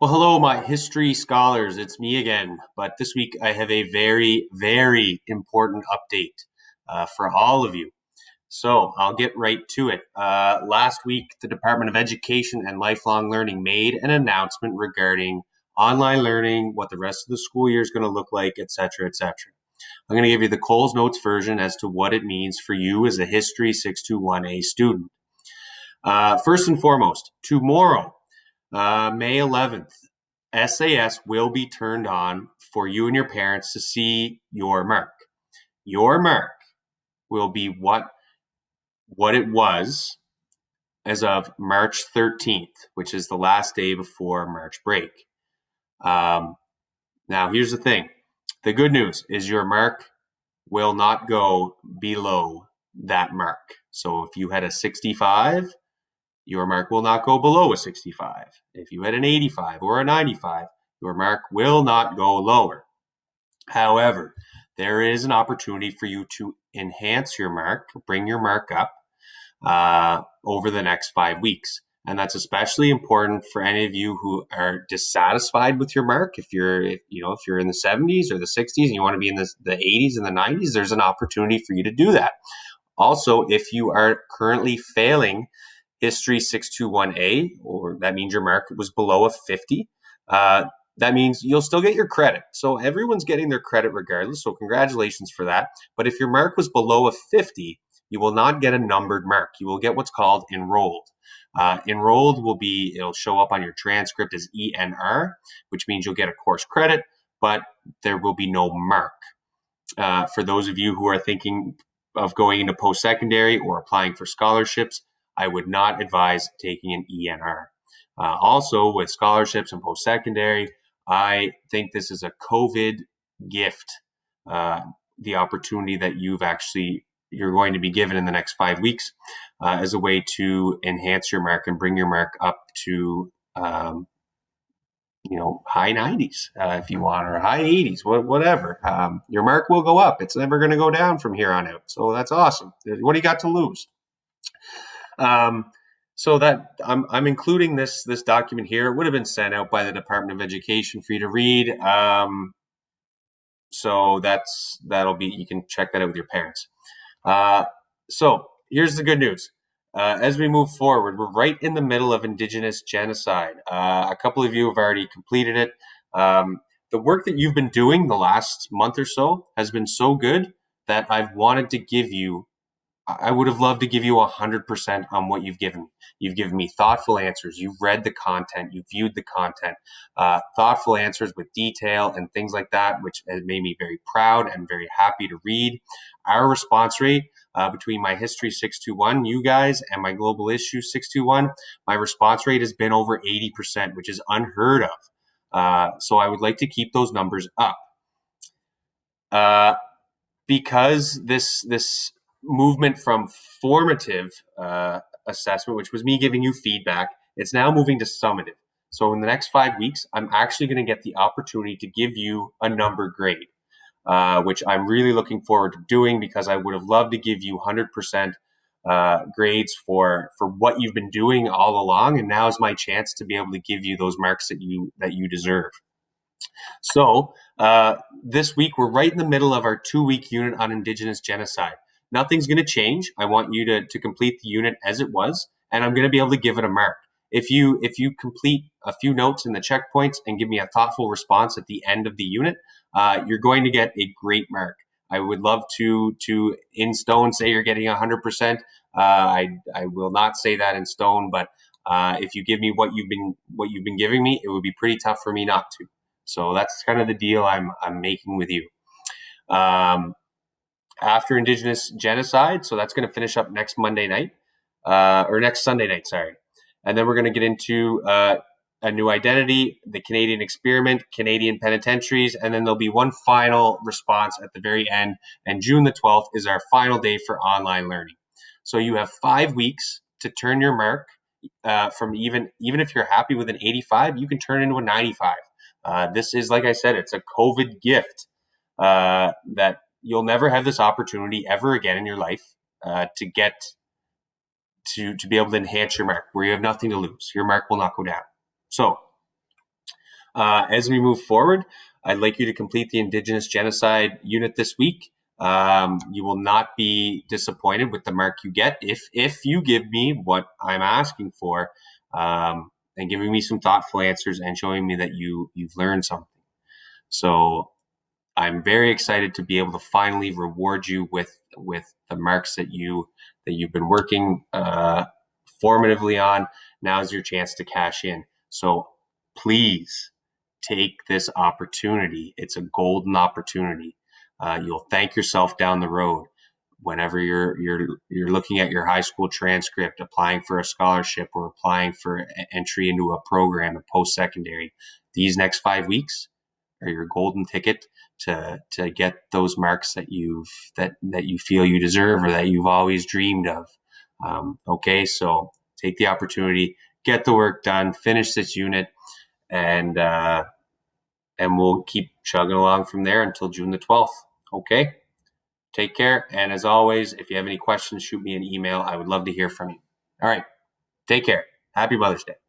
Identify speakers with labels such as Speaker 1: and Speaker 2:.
Speaker 1: Well, hello, my history scholars. It's me again. But this week I have a very, very important update for all of you. So I'll get right to it. Last week, the Department of Education and Lifelong Learning made an announcement regarding online learning, what the rest of the school year is going to look like, et cetera, et cetera. I'm going to give you the Coles Notes version as to what it means for you as a History 621A student. First and foremost, tomorrow, May 11th, SAS will be turned on for you and your parents to see your mark. Your mark will be what it was as of March 13th, which is the last day before March break. Now, here's the thing. The good news is your mark will not go below that mark. So if you had a 65, your mark will not go below a 65. If you had an 85 or a 95, your mark will not go lower. However, there is an opportunity for you to enhance your mark, bring your mark up over the next 5 weeks. And that's especially important for any of you who are dissatisfied with your mark. If you're in the 70s or the 60s and you want to be in the 80s and the 90s, there's an opportunity for you to do that. Also, if you are currently failing History 621A, or that means your mark was below a 50, that means you'll still get your credit. So everyone's getting their credit regardless. So congratulations for that. But if your mark was below a 50, you will not get a numbered mark. You will get what's called enrolled. Enrolled it'll show up on your transcript as ENR, which means you'll get a course credit, but there will be no mark. For those of you who are thinking of going into post-secondary or applying for scholarships, I would not advise taking an ENR. Also, with scholarships and post-secondary, I think this is a COVID gift, the opportunity that you're going to be given in the next 5 weeks as a way to enhance your mark and bring your mark up to high 90s if you want, or high 80s, whatever. Your mark will go up. It's never going to go down from here on out. So that's awesome. What do you got to lose? So that I'm including this document here. It would have been sent out by the Department of Education for you to read. So that'll be, you can check that out with your parents. So here's the good news. As we move forward, we're right in the middle of Indigenous genocide. A couple of you have already completed it. The work that you've been doing the last month or so has been so good that I've wanted to give you, I would have loved to give you 100% on what you've given me. You've given me thoughtful answers. You've read the content. You've viewed the content. Thoughtful answers with detail and things like that, which has made me very proud and very happy to read. Our response rate between my History 621, you guys, and my Global Issues 621, my response rate has been over 80%, which is unheard of. So I would like to keep those numbers up. Because this movement from formative assessment, which was me giving you feedback, it's now moving to summative. So in the next 5 weeks, I'm actually going to get the opportunity to give you a number grade, which I'm really looking forward to doing, because I would have loved to give you 100% grades for what you've been doing all along, and now is my chance to be able to give you those marks that you deserve. So this week, we're right in the middle of our 2-week unit on Indigenous genocide. Nothing's going to change. I want you to complete the unit as it was, and I'm going to be able to give it a mark. If you complete a few notes in the checkpoints and give me a thoughtful response at the end of the unit, you're going to get a great mark. I would love to in stone say you're getting 100%. I will not say that in stone, but if you give me what you've been giving me, it would be pretty tough for me not to. So that's kind of the deal I'm making with you. After Indigenous genocide, so that's going to finish up next Monday night, or next Sunday night, sorry. And then we're going to get into a new identity, the Canadian experiment, Canadian penitentiaries, and then there'll be one final response at the very end. And June the 12th is our final day for online learning. So you have 5 weeks to turn your mark from even if you're happy with an 85, you can turn into a 95. This is, like I said, it's a COVID gift that you'll never have this opportunity ever again in your life to get to be able to enhance your mark, where you have nothing to lose. Your mark will not go down. So As we move forward, I'd like you to complete the Indigenous Genocide unit this week. You will not be disappointed with the mark you get if you give me what I'm asking for, and giving me some thoughtful answers and showing me that you've learned something. So I'm very excited to be able to finally reward you with the marks that you've been working formatively on. Now's your chance to cash in. So please take this opportunity. It's a golden opportunity. You'll thank yourself down the road whenever you're looking at your high school transcript, applying for a scholarship or applying for entry into a program at post-secondary. These next 5 weeks are your golden ticket to get those marks that you feel you deserve or that you've always dreamed of. Okay, so take the opportunity, get the work done, finish this unit, and we'll keep chugging along from there until June the 12th. Okay, take care. And as always, if you have any questions, shoot me an email. I would love to hear from you. All right, take care. Happy Mother's Day.